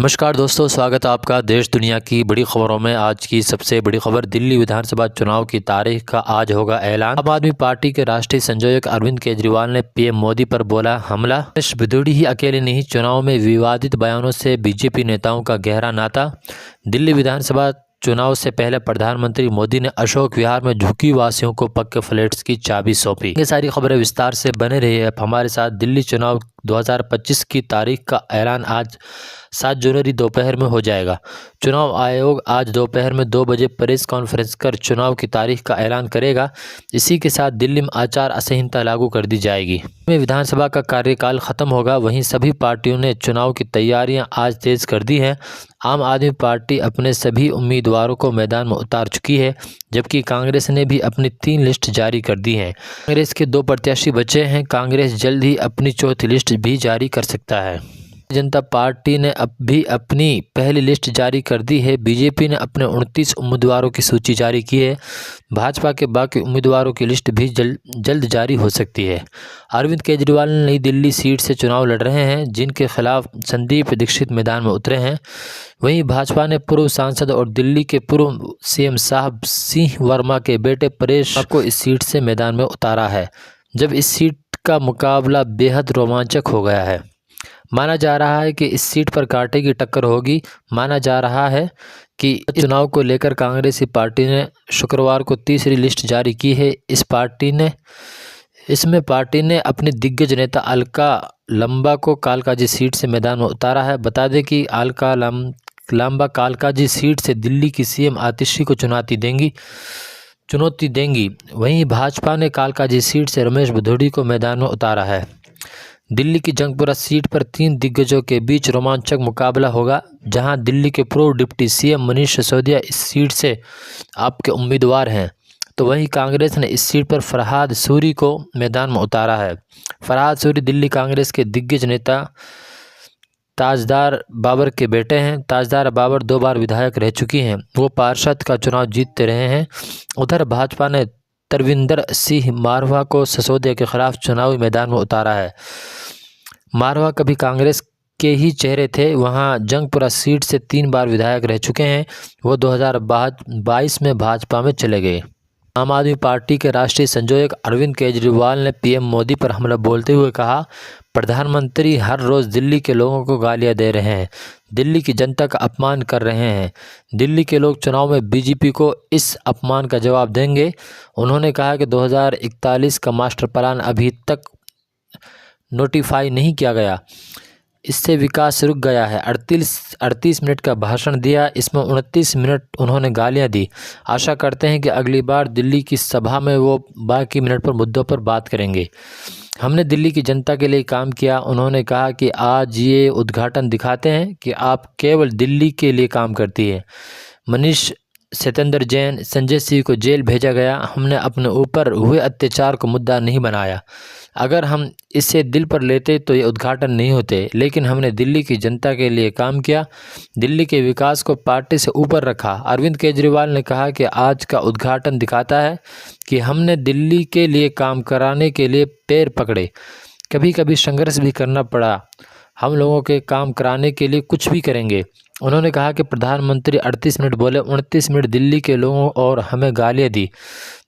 नमस्कार दोस्तों, स्वागत है आपका देश दुनिया की बड़ी खबरों में। आज की सबसे बड़ी खबर, दिल्ली विधानसभा चुनाव की तारीख का आज होगा ऐलान। आम आदमी पार्टी के राष्ट्रीय संयोजक अरविंद केजरीवाल ने पीएम मोदी पर बोला हमला। रमेश भदौड़ी ही अकेले नहीं, चुनाव में विवादित बयानों से बीजेपी नेताओं का गहरा नाता। दिल्ली विधानसभा चुनाव से पहले प्रधानमंत्री मोदी ने अशोक विहार में झुग्गी वासियों को पक्के फ्लैट्स की चाबी सौंपी। ये सारी खबरें विस्तार से बने रही है हमारे साथ। दिल्ली चुनाव 2025 की तारीख का ऐलान आज 7 जनवरी दोपहर में हो जाएगा। चुनाव आयोग आज दोपहर में 2 बजे प्रेस कॉन्फ्रेंस कर चुनाव की तारीख का ऐलान करेगा। इसी के साथ दिल्ली में आचार संहिता लागू कर दी जाएगी। में विधानसभा का कार्यकाल खत्म होगा। वहीं सभी पार्टियों ने चुनाव की तैयारियां आज तेज कर दी हैं। आम आदमी पार्टी अपने सभी उम्मीदवारों को मैदान में उतार चुकी है, जबकि कांग्रेस ने भी अपनी 3 लिस्ट जारी कर दी हैं। कांग्रेस के 2 प्रत्याशी बचे हैं। कांग्रेस जल्द ही अपनी चौथी लिस्ट भी जारी कर सकता है। जनता पार्टी ने अब भी अपनी पहली लिस्ट जारी कर दी है। बीजेपी ने अपने 29 उम्मीदवारों की सूची जारी की है। भाजपा के बाकी उम्मीदवारों की लिस्ट भी जल्द जारी हो सकती है। अरविंद केजरीवाल नई दिल्ली सीट से चुनाव लड़ रहे हैं, जिनके खिलाफ संदीप दीक्षित मैदान में उतरे हैं। वहीं भाजपा ने पूर्व सांसद और दिल्ली के पूर्व सीएम साहब सिंह वर्मा के बेटे परेश को इस सीट से मैदान में उतारा है, जब इस सीट का मुकाबला बेहद रोमांचक हो गया है। माना जा रहा है कि इस सीट पर कांटे की टक्कर होगी। माना जा रहा है कि चुनाव को लेकर कांग्रेसी पार्टी ने शुक्रवार को तीसरी लिस्ट जारी की है। इसमें पार्टी ने अपने दिग्गज नेता अलका लांबा को कालकाजी सीट से मैदान में उतारा है। बता दें कि अलका लांबा कालकाजी सीट से दिल्ली की सीएम आतिशी को चुनौती देंगी। वहीं भाजपा ने कालकाजी सीट से रमेश भदौड़ी को मैदान में उतारा है। दिल्ली की जंगपुरा सीट पर 3 दिग्गजों के बीच रोमांचक मुकाबला होगा, जहां दिल्ली के पूर्व डिप्टी सीएम मनीष सिसोदिया इस सीट से आपके उम्मीदवार हैं। तो वहीं कांग्रेस ने इस सीट पर फरहाद सूरी को मैदान में उतारा है। फरहाद सूरी दिल्ली कांग्रेस के दिग्गज नेता ताजदार बाबर के बेटे हैं। ताजदार बाबर 2 बार विधायक रह चुकी हैं। वो पार्षद का चुनाव जीतते रहे हैं। उधर भाजपा ने तरविंदर सिंह मारवा को सिसोदिया के खिलाफ चुनावी मैदान में उतारा है। मारवा कभी कांग्रेस के ही चेहरे थे। वहां जंगपुरा सीट से 3 बार विधायक रह चुके हैं। वो 2022 में भाजपा में चले गए। आम आदमी पार्टी के राष्ट्रीय संयोजक अरविंद केजरीवाल ने पीएम मोदी पर हमला बोलते हुए कहा, प्रधानमंत्री हर रोज़ दिल्ली के लोगों को गालियां दे रहे हैं, दिल्ली की जनता का अपमान कर रहे हैं। दिल्ली के लोग चुनाव में बीजेपी को इस अपमान का जवाब देंगे। उन्होंने कहा कि 2041 का मास्टर प्लान अभी तक नोटिफाई नहीं किया गया, इससे विकास रुक गया है। 38 मिनट का भाषण दिया, इसमें 29 मिनट उन्होंने गालियां दी। आशा करते हैं कि अगली बार दिल्ली की सभा में वो बाकी मिनट पर मुद्दों पर बात करेंगे। हमने दिल्ली की जनता के लिए काम किया। उन्होंने कहा कि आज ये उद्घाटन दिखाते हैं कि आप केवल दिल्ली के लिए काम करती है। मनीष सत्येंद्र जैन, संजय सिंह को जेल भेजा गया। हमने अपने ऊपर हुए अत्याचार को मुद्दा नहीं बनाया। अगर हम इसे दिल पर लेते तो ये उद्घाटन नहीं होते, लेकिन हमने दिल्ली की जनता के लिए काम किया, दिल्ली के विकास को पार्टी से ऊपर रखा। अरविंद केजरीवाल ने कहा कि आज का उद्घाटन दिखाता है कि हमने दिल्ली के लिए काम कराने के लिए पैर पकड़े, कभी कभी संघर्ष भी करना पड़ा। हम लोगों के काम कराने के लिए कुछ भी करेंगे। उन्होंने कहा कि प्रधानमंत्री 38 मिनट बोले, 29 मिनट दिल्ली के लोगों और हमें गालियां दी।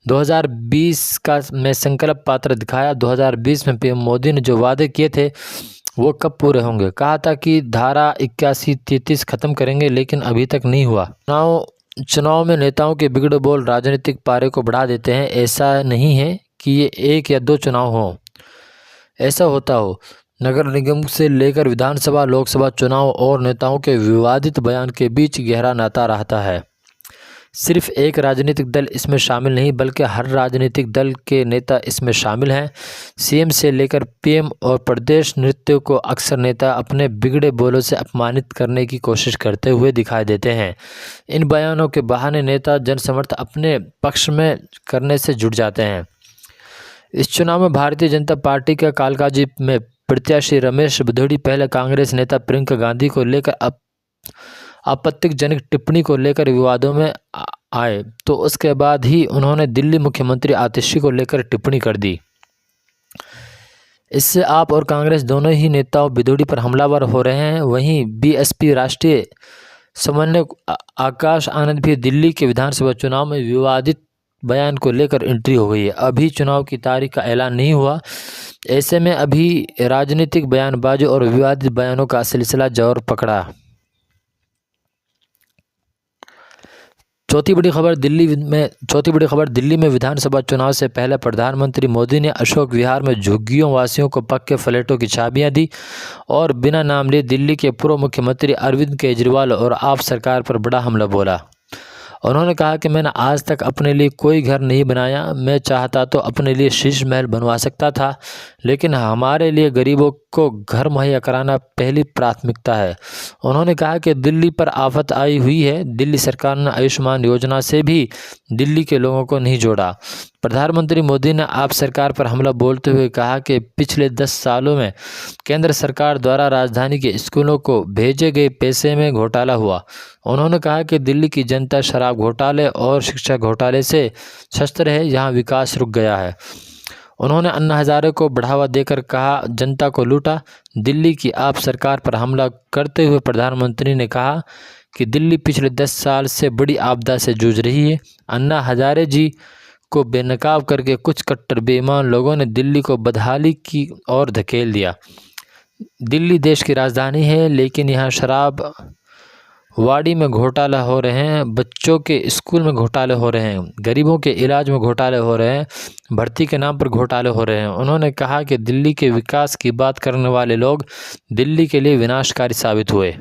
2020 का मैं संकल्प पत्र दिखाया। 2020 में पीएम मोदी ने जो वादे किए थे वो कब पूरे होंगे। कहा था कि धारा 81-33 खत्म करेंगे, लेकिन अभी तक नहीं हुआ। चुनाव में नेताओं के बिगड़े बोल राजनीतिक पारे को बढ़ा देते हैं। ऐसा नहीं है कि ये 1 या 2 चुनाव हों, ऐसा होता हो। नगर निगम से लेकर विधानसभा, लोकसभा चुनाव और नेताओं के विवादित बयान के बीच गहरा नाता रहता है। सिर्फ एक राजनीतिक दल इसमें शामिल नहीं, बल्कि हर राजनीतिक दल के नेता इसमें शामिल हैं। सीएम से लेकर पीएम और प्रदेश नेतृत्व को अक्सर नेता अपने बिगड़े बोलों से अपमानित करने की कोशिश करते हुए दिखाई देते हैं। इन बयानों के बहाने नेता जनसमर्थन अपने पक्ष में करने से जुट जाते हैं। इस चुनाव में भारतीय जनता पार्टी का कालकाजी में प्रत्याशी रमेश भदौड़ी पहले कांग्रेस नेता प्रियंका गांधी को लेकर आपत्तिजनक टिप्पणी को लेकर विवादों में आए, तो उसके बाद ही उन्होंने दिल्ली मुख्यमंत्री आतिशी को लेकर टिप्पणी कर दी। इससे आप और कांग्रेस दोनों ही नेताओं बिदोड़ी पर हमलावर हो रहे हैं। वहीं बीएसपी राष्ट्रीय समन्वयक आकाश आनंद भी दिल्ली के विधानसभा चुनाव में विवादित बयान को लेकर एंट्री हो गई है। अभी चुनाव की तारीख का ऐलान नहीं हुआ, ऐसे में अभी राजनीतिक बयानबाजों और विवादित बयानों का सिलसिला जोर पकड़ा। चौथी बड़ी खबर दिल्ली में विधानसभा चुनाव से पहले प्रधानमंत्री मोदी ने अशोक विहार में झुग्गियों वासियों को पक्के फ्लैटों की चाबियां दी और बिना नाम लिए दिल्ली के पूर्व मुख्यमंत्री अरविंद केजरीवाल और आप सरकार पर बड़ा हमला बोला। उन्होंने कहा कि मैंने आज तक अपने लिए कोई घर नहीं बनाया, मैं चाहता तो अपने लिए शीश महल बनवा सकता था, लेकिन हमारे लिए गरीबों को घर मुहैया कराना पहली प्राथमिकता है। उन्होंने कहा कि दिल्ली पर आफत आई हुई है, दिल्ली सरकार ने आयुष्मान योजना से भी दिल्ली के लोगों को नहीं जोड़ा। प्रधानमंत्री मोदी ने आप सरकार पर हमला बोलते हुए कहा कि पिछले 10 सालों में केंद्र सरकार द्वारा राजधानी के स्कूलों को भेजे गए पैसे में घोटाला हुआ। उन्होंने कहा कि दिल्ली की जनता शराब घोटाले और शिक्षा घोटाले से शस्त्र है, यहाँ विकास रुक गया है। उन्होंने अन्ना हजारे को बढ़ावा देकर कहा जनता को लूटा। दिल्ली की आप सरकार पर हमला करते हुए प्रधानमंत्री ने कहा कि दिल्ली पिछले 10 साल से बड़ी आपदा से जूझ रही है। अन्ना हजारे जी को बेनकाब करके कुछ कट्टर बेईमान लोगों ने दिल्ली को बदहाली की ओर धकेल दिया। दिल्ली देश की राजधानी है, लेकिन यहाँ शराब वाड़ी में घोटाला हो रहे हैं, बच्चों के स्कूल में घोटाले हो रहे हैं, गरीबों के इलाज में घोटाले हो रहे हैं, भर्ती के नाम पर घोटाले हो रहे हैं। उन्होंने कहा कि दिल्ली के विकास की बात करने वाले लोग दिल्ली के लिए विनाशकारी साबित हुए।